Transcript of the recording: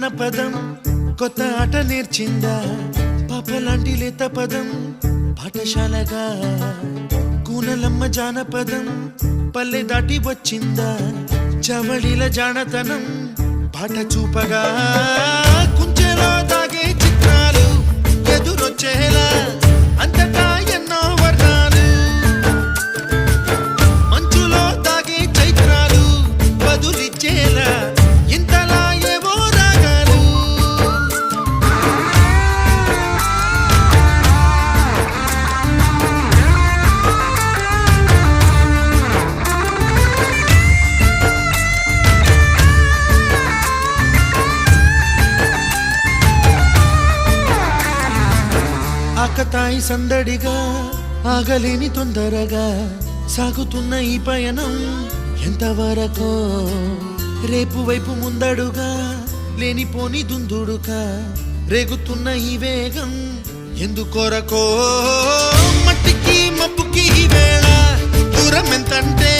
జానపదం కొత్త ఆట నేర్చిందా పాపలాంటి లేత పదం పాఠశాలగా కూనలమ్మ జానపదం పల్లె దాటి వచ్చిందా చవళిల జానతనం పాట చూపగా కుంచెలో దాగే చిత్రాలు ఎదురొచ్చేలా అంతటా ఎన్నో వర్ణాలు మంచులో దాగే చైత్రాలు బదులిచ్చేలా ఇంతలా ఏవో రాగాలు ఆకతాయి సందడిగా ఆగలేని తొందరగా సాగుతున్న ఈ పయనం ఎంతవరకో రేపు వైపు ముందడుగా లేనిపోని దుందుడుగా రేగుతున్న ఈ వేగం ఎందుకొరకో మట్టికి మబ్బుకి ఈ వేళ దూరం ఎంతంటే